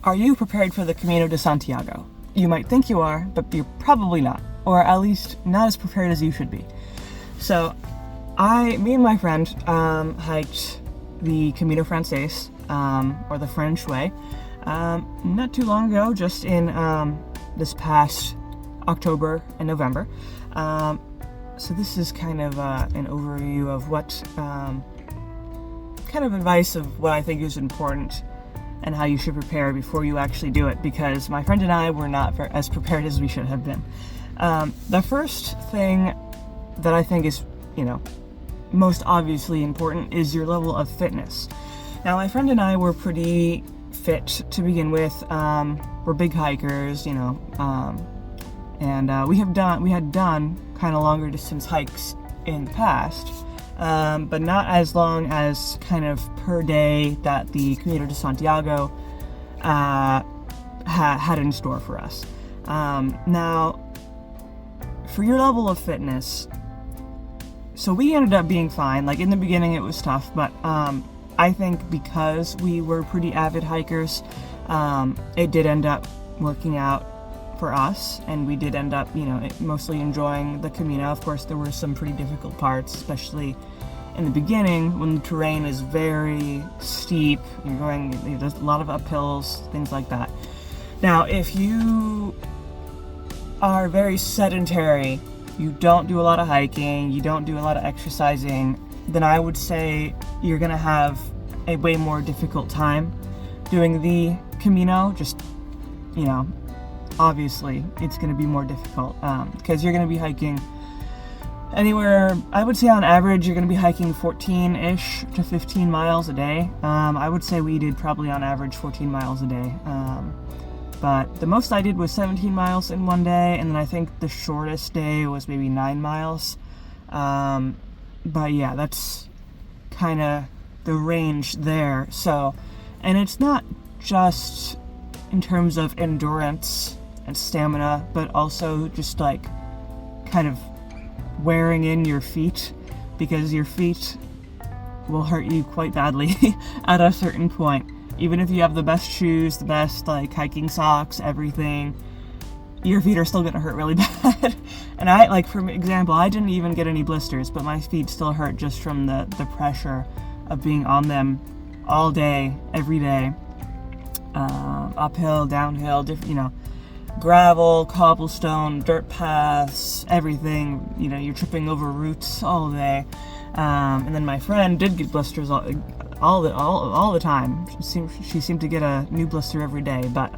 Are you prepared for the Camino de Santiago? You might think you are, but you're probably not, or at least not as prepared as you should be. So, me and my friend hiked the Camino Frances, or the French way, not too long ago, just in this past October and November. So this is kind of an overview of what kind of advice of what I think is important and how you should prepare before you actually do it, because my friend and I were not as prepared as we should have been. The first thing that I think is, most obviously important is your level of fitness. Now, my friend and I were pretty fit to begin with. We're big hikers, and we had done kind of longer distance hikes in the past, but not as long as kind of per day that the Camino de Santiago had in store for us. Now, for your level of fitness, so we ended up being fine. Like, in the beginning it was tough, but I think because we were pretty avid hikers, it did end up working out for us, and we did end up, mostly enjoying the Camino. Of course, there were some pretty difficult parts, especially in the beginning when the terrain is very steep. There's a lot of uphills, things like that. Now, if you are very sedentary, you don't do a lot of hiking, you don't do a lot of exercising, then I would say you're gonna have a way more difficult time doing the Camino. Just, obviously it's going to be more difficult because you're going to be hiking anywhere, I would say on average, you're going to be hiking 14-ish to 15 miles a day. I would say we did probably on average 14 miles a day. But the most I did was 17 miles in one day, and then I think the shortest day was maybe 9 miles. But yeah, that's kind of the range there. So, and it's not just in terms of endurance and stamina, but also just like kind of wearing in your feet, because your feet will hurt you quite badly at a certain point. Even if you have the best shoes, the best like hiking socks, everything, your feet are still gonna hurt really bad. And for example, I didn't even get any blisters, but my feet still hurt just from the pressure of being on them all day, every day, uphill, downhill, different, gravel, cobblestone, dirt paths, everything. You're tripping over roots all day. And then my friend did get blisters all the time. She seemed to get a new blister every day. But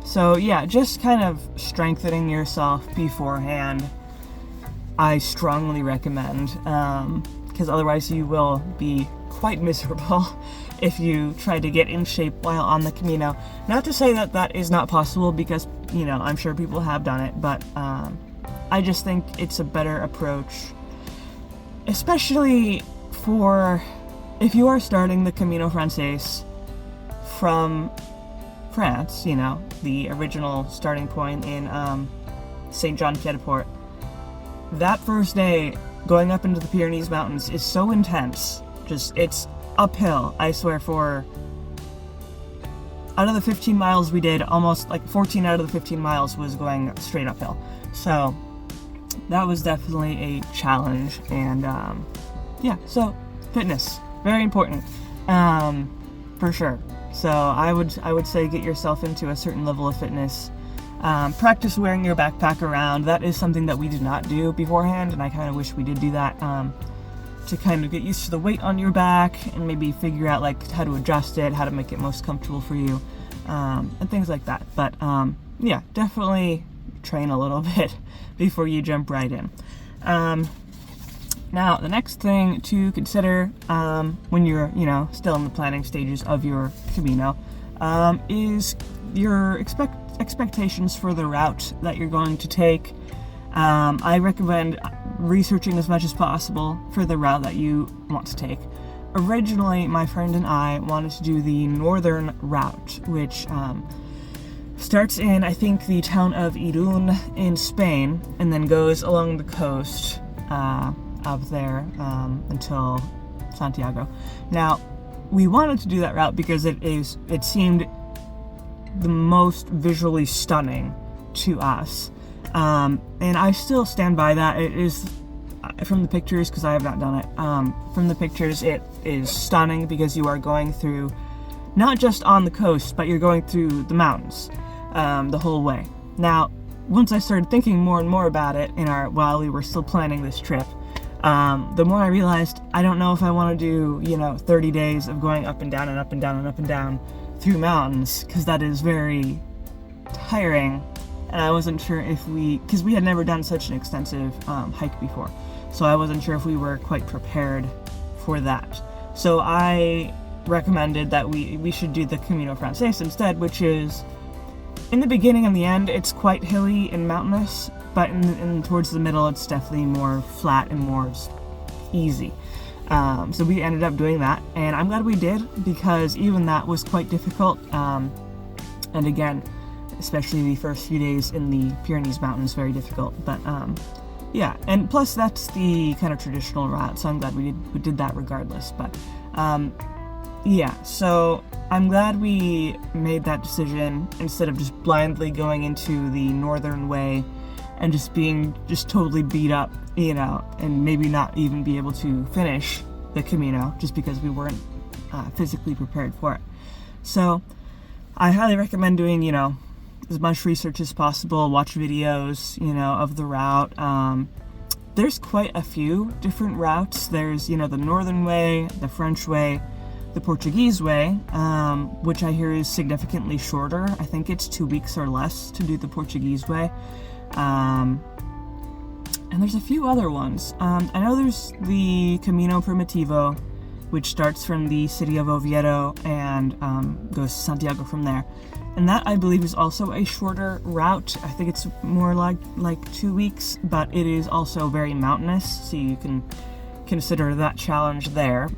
so yeah, just kind of strengthening yourself beforehand, I strongly recommend, because otherwise you will be quite miserable if you try to get in shape while on the Camino. Not to say that that is not possible, because, I'm sure people have done it, but I just think it's a better approach, especially for if you are starting the Camino Frances from France, the original starting point in St. Jean-Pied-de-Port. That first day going up into the Pyrenees Mountains is so intense. It's uphill, I swear. For out of the 15 miles we did, almost like 14 out of the 15 miles was going straight uphill. So that was definitely a challenge. And so fitness, very important, for sure. So I would say get yourself into a certain level of fitness. Practice wearing your backpack around. That is something that we did not do beforehand, and I kind of wish we did do that, to kind of get used to the weight on your back and maybe figure out like how to adjust it, how to make it most comfortable for you, and things like that. But yeah, definitely train a little bit before you jump right in. Now, the next thing to consider when you're, still in the planning stages of your Camino, is your expectations for the route that you're going to take. I recommend researching as much as possible for the route that you want to take. Originally, my friend and I wanted to do the northern route, which starts in, I think, the town of Irún in Spain, and then goes along the coast up there until Santiago. Now, we wanted to do that route because it seemed the most visually stunning to us. And I still stand by that. It is, from the pictures, because I have not done it, from the pictures it is stunning because you are going through, not just on the coast, but you're going through the mountains the whole way. Now, once I started thinking more and more about it while we were still planning this trip, the more I realized I don't know if I want to do, 30 days of going up and down and up and down and up and down through mountains, because that is very tiring, and I wasn't sure because we had never done such an extensive hike before, so I wasn't sure if we were quite prepared for that. So I recommended that we should do the Camino Frances instead, which is, in the beginning and the end, it's quite hilly and mountainous, but in towards the middle, it's definitely more flat and more easy. So we ended up doing that, and I'm glad we did, because even that was quite difficult. And again, especially the first few days in the Pyrenees Mountains, very difficult. But yeah, and plus that's the kind of traditional route, so I'm glad we did that regardless. But yeah, so I'm glad we made that decision instead of just blindly going into the northern way and just being totally beat up, and maybe not even be able to finish the Camino just because we weren't physically prepared for it. So I highly recommend doing, as much research as possible, watch videos, of the route. There's quite a few different routes. There's, the northern way, the French way, the Portuguese way, which I hear is significantly shorter. I think it's 2 weeks or less to do the Portuguese way. And there's a few other ones. I know there's the Camino Primitivo, which starts from the city of Oviedo and goes to Santiago from there. And that, I believe, is also a shorter route. I think it's more like 2 weeks, but it is also very mountainous, so you can consider that challenge there.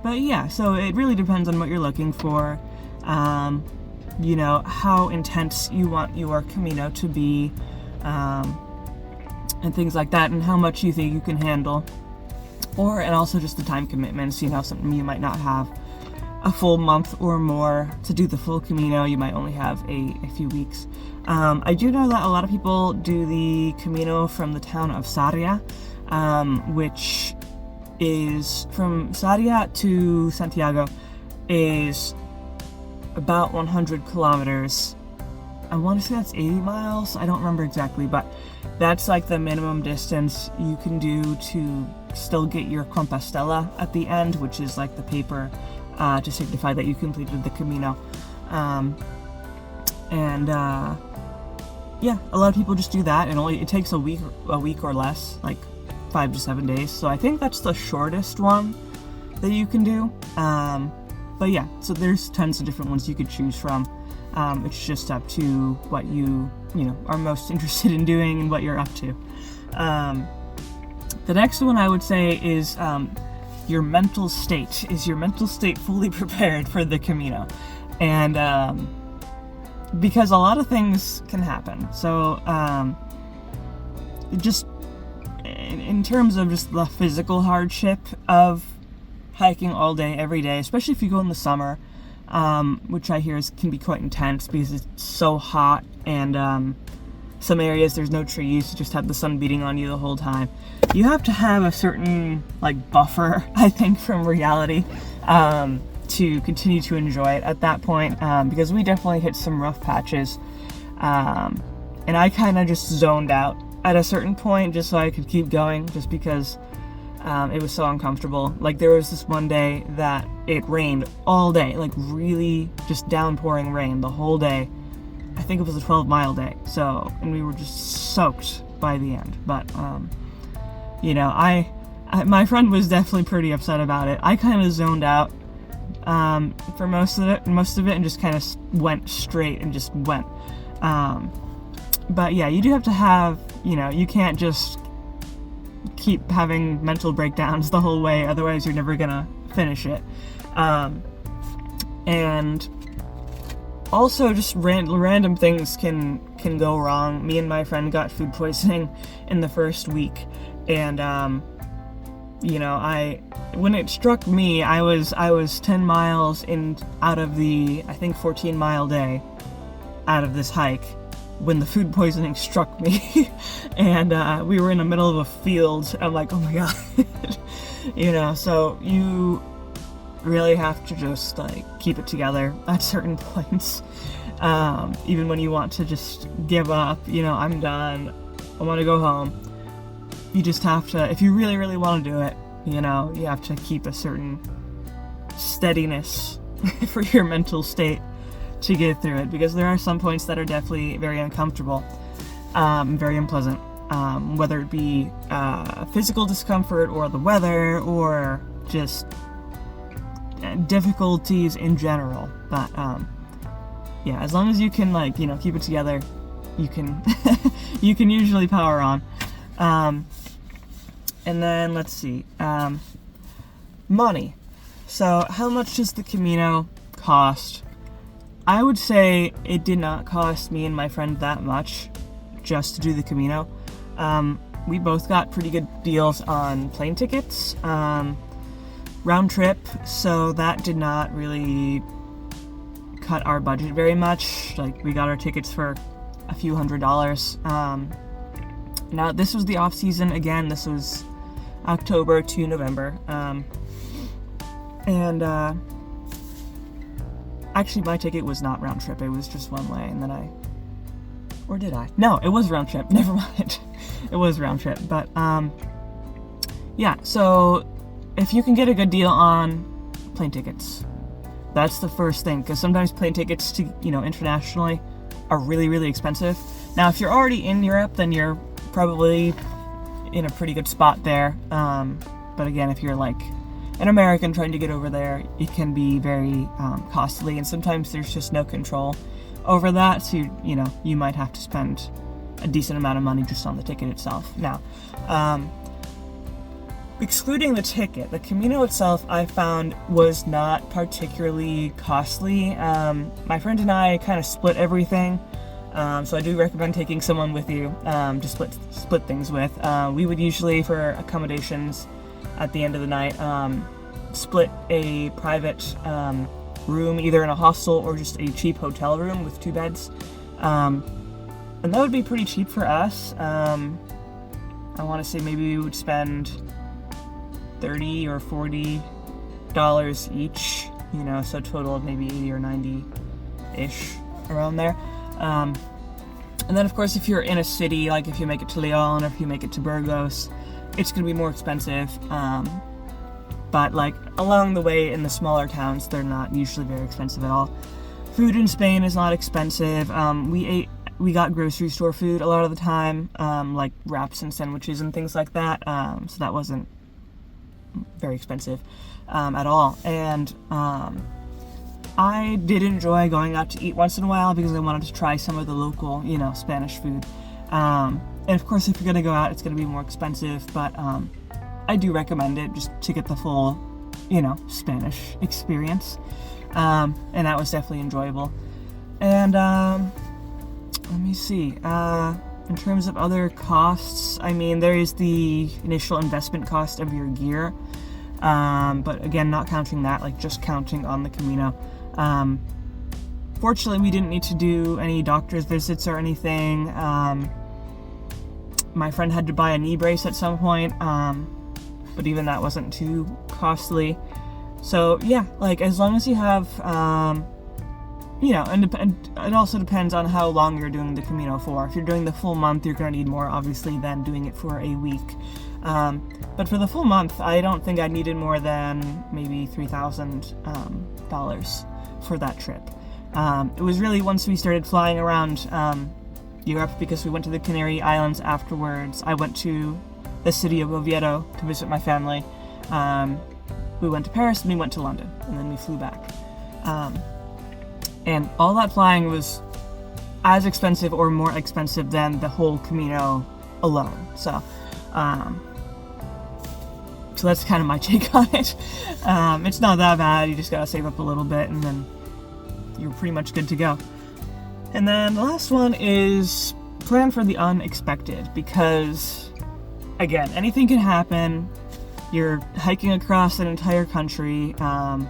But yeah, so it really depends on what you're looking for. How intense you want your Camino to be, and things like that, and how much you think you can handle. And also just the time commitments, something you might not have a full month or more to do the full Camino. You might only have a few weeks. I do know that a lot of people do the Camino from the town of Sarria, which is from Sarria to Santiago is about 100 kilometers. I want to say that's 80 miles. I don't remember exactly, but that's like the minimum distance you can do to still get your Compostela at the end, which is like the paper to signify that you completed the Camino. Yeah, a lot of people just do that, and it takes a week or less, like 5 to 7 days. So I think that's the shortest one that you can do. But yeah, so there's tons of different ones you could choose from. It's just up to what you are most interested in doing and what you're up to. The next one I would say is your mental state. Is your mental state fully prepared for the Camino? And because a lot of things can happen. So just in terms of just the physical hardship of hiking all day, every day, especially if you go in the summer, which I hear can be quite intense because it's so hot, and some areas there's no trees, you just have the sun beating on you the whole time. You have to have a certain buffer, I think, from reality to continue to enjoy it at that point, because we definitely hit some rough patches, and I kind of just zoned out at a certain point just so I could keep going, just because it was so uncomfortable. There was this one day that it rained all day, really just downpouring rain the whole day. I think it was a 12-mile day, and we were just soaked by the end. But my friend was definitely pretty upset about it. I kind of zoned out for most of it, and just kind of went straight and just went. But yeah, you do have to have, you can't just keep having mental breakdowns the whole way, otherwise you're never gonna finish it. And also just random things can go wrong. Me and my friend got food poisoning in the first week, and when it struck me, I was 10 miles out of the, I think, 14-mile day out of this hike when the food poisoning struck me. And we were in the middle of a field. I'm like, oh my god. So you really have to just keep it together at certain points. Even when you want to just give up, I'm done, I want to go home. You just have to, if you really, really want to do it, you have to keep a certain steadiness for your mental state to get through it, because there are some points that are definitely very uncomfortable, very unpleasant, whether it be physical discomfort or the weather or just difficulties in general. But yeah, as long as you can keep it together, you can you can usually power on. And then let's see, money. So how much does the Camino cost? I would say it did not cost me and my friend that much just to do the Camino. We both got pretty good deals on plane tickets, round trip, so that did not really cut our budget very much. We got our tickets for a few $100s. Now this was the off season again. This was October to November, and actually my ticket was not round trip. It was just one way, and then or did I? No, it was round trip. Never mind. It was round trip. But yeah. So if you can get a good deal on plane tickets, that's the first thing, because sometimes plane tickets to internationally are really, really expensive. Now, if you're already in Europe, then you're probably in a pretty good spot there. But again, if you're an American trying to get over there, it can be very costly, and sometimes there's just no control over that. So you might have to spend a decent amount of money just on the ticket itself. Now, excluding the ticket, the Camino itself I found was not particularly costly. My friend and I kind of split everything. So I do recommend taking someone with you to split things with. We would usually, for accommodations at the end of the night, split a private room, either in a hostel or just a cheap hotel room with 2 beds. And that would be pretty cheap for us. I want to say maybe we would spend $30 or $40 each, so a total of maybe 80 or 90-ish, around there. And then, of course, if you're in a city, if you make it to Leon or if you make it to Burgos, it's going to be more expensive. But, along the way in the smaller towns, they're not usually very expensive at all. Food in Spain is not expensive. We got grocery store food a lot of the time, like wraps and sandwiches and things like that. So that wasn't very expensive at all. And I did enjoy going out to eat once in a while because I wanted to try some of the local, Spanish food. And of course, if you're going to go out, it's going to be more expensive, but I do recommend it just to get the full, Spanish experience. And that was definitely enjoyable. And let me see. In terms of other costs, there is the initial investment cost of your gear. But again, not counting that, just counting on the Camino. Fortunately, we didn't need to do any doctor's visits or anything. My friend had to buy a knee brace at some point, but even that wasn't too costly. So yeah, as long as you have, and it also depends on how long you're doing the Camino for. If you're doing the full month, you're going to need more, obviously, than doing it for a week. But for the full month, I don't think I needed more than maybe $3,000 for that trip. It was really once we started flying around Europe, because we went to the Canary Islands afterwards. I went to the city of Oviedo to visit my family. We went to Paris, and we went to London, and then we flew back. And all that flying was as expensive or more expensive than the whole Camino alone. So that's kind of my take on it. It's not that bad. You just gotta save up a little bit, and then you're pretty much good to go. And then the last one is plan for the unexpected, because again, anything can happen. You're hiking across an entire country, and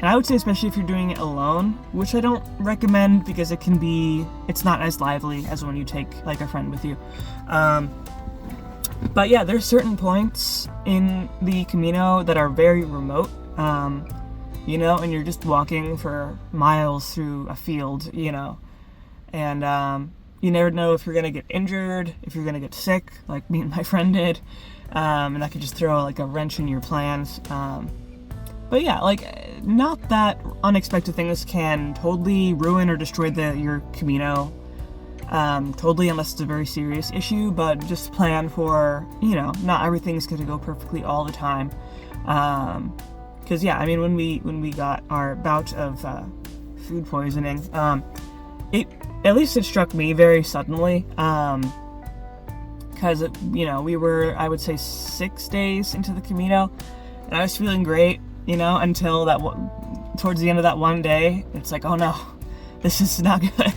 I would say especially if you're doing it alone, which I don't recommend because it's not as lively as when you take like a friend with you. But yeah, there's certain points in the Camino that are very remote, and you're just walking for miles through a field, and you never know if you're going to get injured, if you're going to get sick, like me and my friend did, and that could just throw like a wrench in your plans. But yeah, like, not that unexpected things can totally ruin or destroy your Camino, totally, unless it's a very serious issue, but just plan for, not everything's going to go perfectly all the time. Because yeah, I mean, when we got our bout of food poisoning, at least it struck me very suddenly, because we were, I would say, 6 days into the Camino, and I was feeling great, until towards the end of that one day, it's like, oh no, this is not good.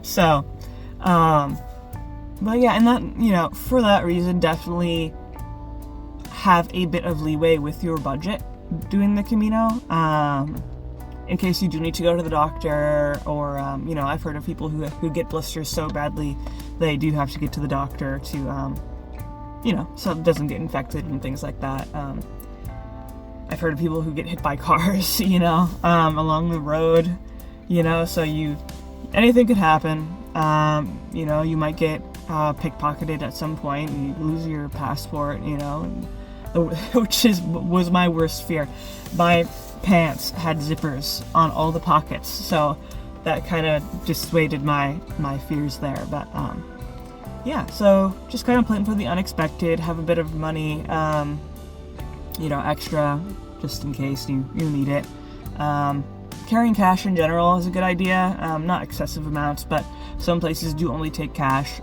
So, but yeah, and that, for that reason, definitely have a bit of leeway with your budget doing the Camino, in case you do need to go to the doctor, or, I've heard of people who get blisters so badly they do have to get to the doctor to, so it doesn't get infected and things like that. I've heard of people who get hit by cars, along the road, so anything could happen. You might get pickpocketed at some point, and you lose your passport, which was my worst fear. My pants had zippers on all the pockets, so that kind of dissuaded my fears there. But yeah, so just kind of plan for the unexpected, have a bit of money, extra, just in case you need it. Carrying cash in general is a good idea, not excessive amounts, but some places do only take cash.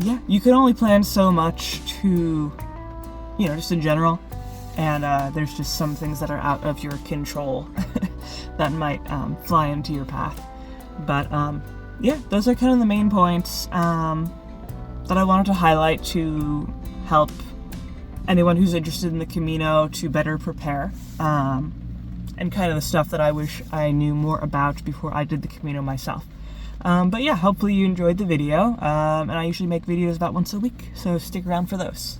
Yeah, you can only plan so much to, just in general, and there's just some things that are out of your control that might fly into your path. But yeah, those are kind of the main points that I wanted to highlight to help anyone who's interested in the Camino to better prepare, and kind of the stuff that I wish I knew more about before I did the Camino myself. But yeah, hopefully you enjoyed the video, and I usually make videos about once a week, so stick around for those.